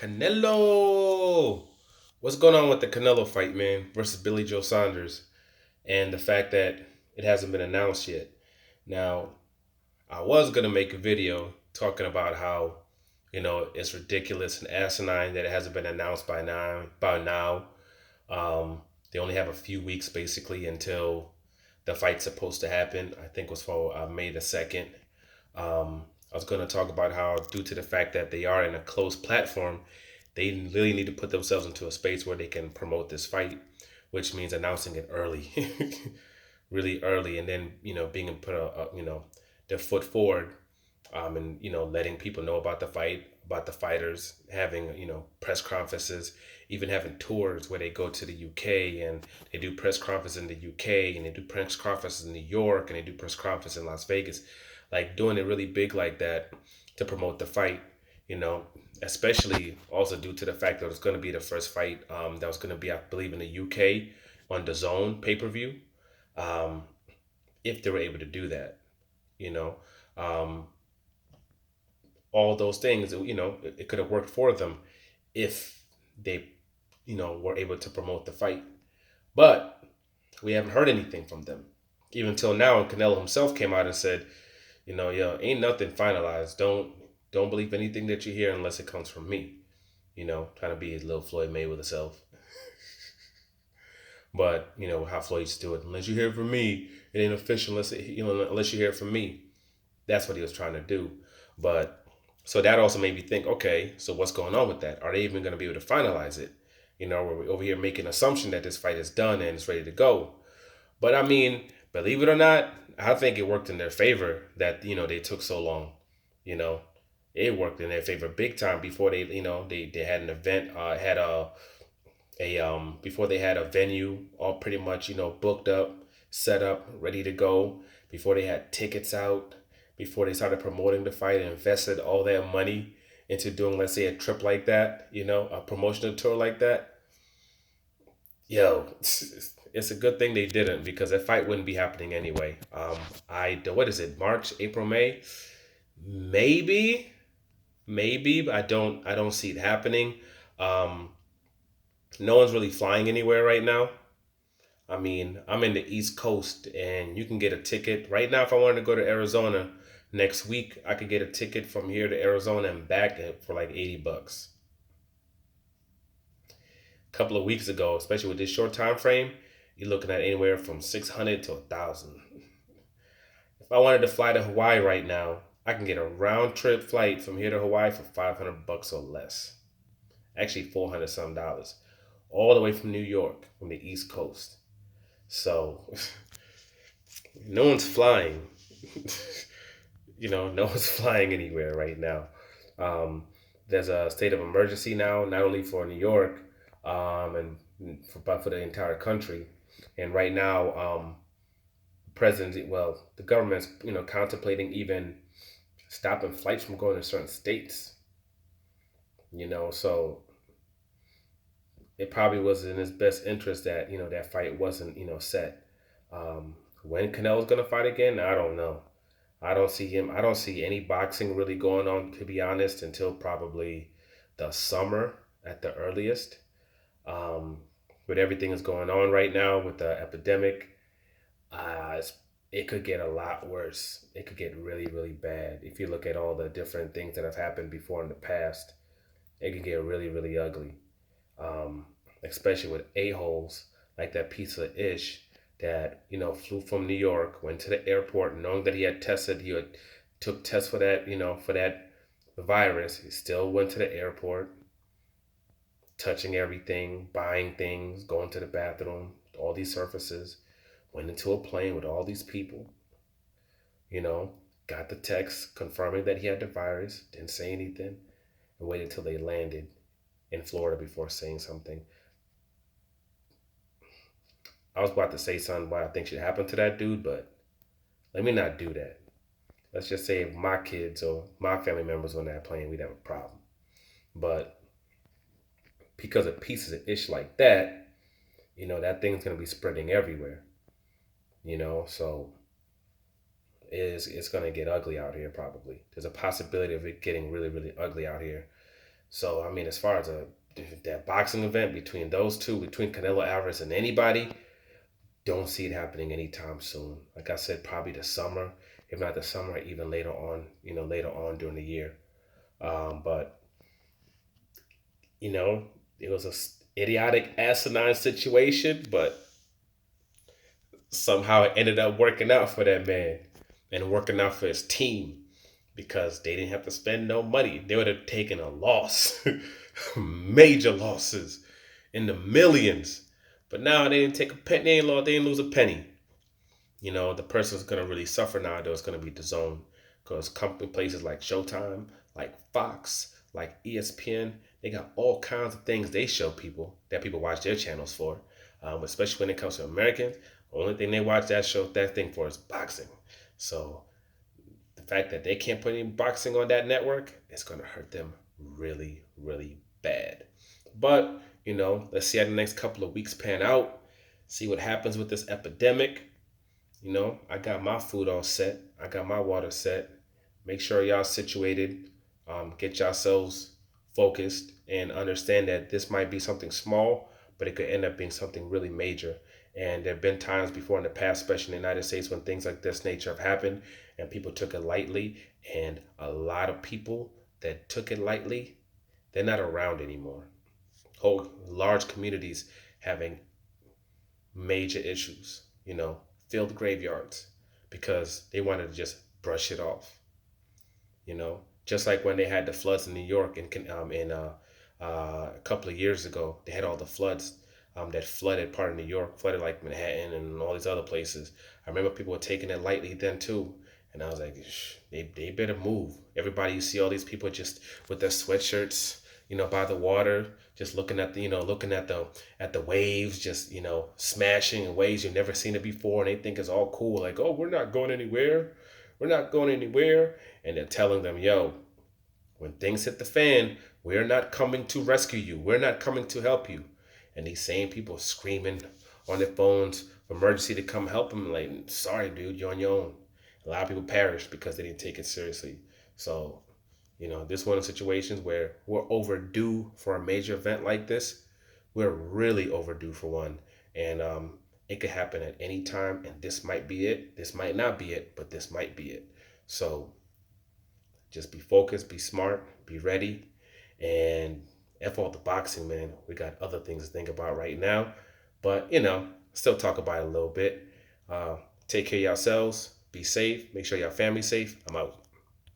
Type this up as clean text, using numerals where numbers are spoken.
Canelo. What's going on with the Canelo fight, man, versus Billy Joe Saunders, and the fact that it hasn't been announced yet? Now, I was gonna make a video talking about how it's ridiculous and asinine that it hasn't been announced by now. They only have a few weeks basically until the fight's supposed to happen. I think it was for May the 2nd. I was going to talk about how, due to the fact that they are in a closed platform, they really need to put themselves into a space where they can promote this fight, which means announcing it early, really early, and then being put their foot forward, and letting people know about the fight, about the fighters, having press conferences, even having tours where they go to the UK and they do press conferences in the UK, and they do press conferences in New York, and they do press conferences in Las Vegas, like doing it really big like that to promote the fight. You know, especially also due to the fact that it's going to be the first fight that was going to be, I believe, in the UK on the Zone pay per view. Um, if they were able to do that, you know, um, all those things, it could have worked for them if they, were able to promote the fight. But we haven't heard anything from them even till now. And Canelo himself came out and said, yo, ain't nothing finalized. Don't believe anything that you hear unless it comes from me. Trying to be his little Floyd Mayweather self. But how Floyd used to do it. Unless you hear it from me, it ain't official. Unless you hear it from me. That's what he was trying to do. But so that also made me think, okay, so what's going on with that? Are they even going to be able to finalize it? We're over here making assumption that this fight is done and it's ready to go. But I mean, believe it or not, I think it worked in their favor that they took so long. You know, it worked in their favor big time before they had an event, had a before they had a venue all pretty much booked up, set up, ready to go, before they had tickets out, before they started promoting the fight and invested all their money into doing, let's say, a trip like that, a promotional tour like that. Yo, it's a good thing they didn't, because that fight wouldn't be happening anyway. What is it? March, April, May? Maybe, maybe, but I don't see it happening. Um, no one's really flying anywhere right now. I mean, I'm in the East Coast, and you can get a ticket right now. If I wanted to go to Arizona next week, I could get a ticket from here to Arizona and back for like $80. A couple of weeks ago, especially with this short time frame, you're looking at anywhere from 600 to 1,000. If I wanted to fly to Hawaii right now, I can get a round trip flight from here to Hawaii for $500 or less. Actually, 400 some dollars, all the way from New York, from the East Coast. So no one's flying. No one's flying anywhere right now. Um, there's a state of emergency now, not only for New York, but for the entire country. And right now, the government's contemplating even stopping flights from going to certain states. So it probably was in his best interest that that fight wasn't set. When Canelo's gonna fight again, I don't know. I don't see him. I don't see any boxing really going on, to be honest, until probably the summer at the earliest. Um, with everything that's going on right now with the epidemic, it could get a lot worse. It could get really, really bad. If you look at all the different things that have happened before in the past, it could get really, really ugly. Um, Especially with a-holes like that piece of Ish that flew from New York, went to the airport knowing that he had took tests for that for that virus. He still went to the airport, touching everything, buying things, going to the bathroom, all these surfaces. Went into a plane with all these people. You know, got the text confirming that he had the virus. Didn't say anything, and waited till they landed in Florida before saying something. I was about to say something what I think should happen to that dude, but let me not do that. Let's just say if my kids or my family members on that plane, we'd have a problem. But because of pieces of ish like that, that thing's gonna be spreading everywhere. So it's gonna get ugly out here probably. There's a possibility of it getting really, really ugly out here. So I mean, as far as that boxing event between those two, between Canelo Alvarez and anybody, don't see it happening anytime soon. Like I said, probably the summer, if not the summer, even later on, later on during the year. But you know, it was idiotic, asinine situation, but somehow it ended up working out for that man and working out for his team because they didn't have to spend no money. They would have taken a loss, major losses in the millions. But now they didn't take a penny. They didn't lose a penny. The person's gonna really suffer now. There's gonna be the zone because company places like Showtime, like Fox, like ESPN, they got all kinds of things they show people that people watch their channels for. Especially when it comes to Americans, the only thing they watch that thing for is boxing. So the fact that they can't put any boxing on that network, it's gonna hurt them really, really bad. But let's see how the next couple of weeks pan out. See what happens with this epidemic. I got my food all set. I got my water set. Make sure y'all situated. Get yourselves focused and understand that this might be something small, but it could end up being something really major. And there have been times before in the past, especially in the United States, when things like this nature have happened and people took it lightly. And a lot of people that took it lightly, they're not around anymore. Whole large communities having major issues, filled graveyards because they wanted to just brush it off, just like when they had the floods in New York a couple of years ago. They had all the floods that flooded part of New York, flooded like Manhattan and all these other places. I remember people were taking it lightly then too. And I was like, they better move. Everybody, you see all these people just with their sweatshirts, by the water, just looking at the waves, just smashing in waves you've never seen it before, and they think it's all cool. Like, oh, we're not going anywhere, we're not going anywhere, and they're telling them, yo, when things hit the fan, we're not coming to rescue you. We're not coming to help you. And these same people screaming on their phones for emergency to come help them. Like, sorry, dude, you're on your own. A lot of people perished because they didn't take it seriously. So, this is one of the situations where we're overdue for a major event like this. We're really overdue for one. And it could happen at any time. And this might be it. This might not be it, but this might be it. So just be focused, be smart, be ready, and F all the boxing, man. We got other things to think about right now. But, still talk about it a little bit. Take care of yourselves. Be safe. Make sure your family's safe. I'm out.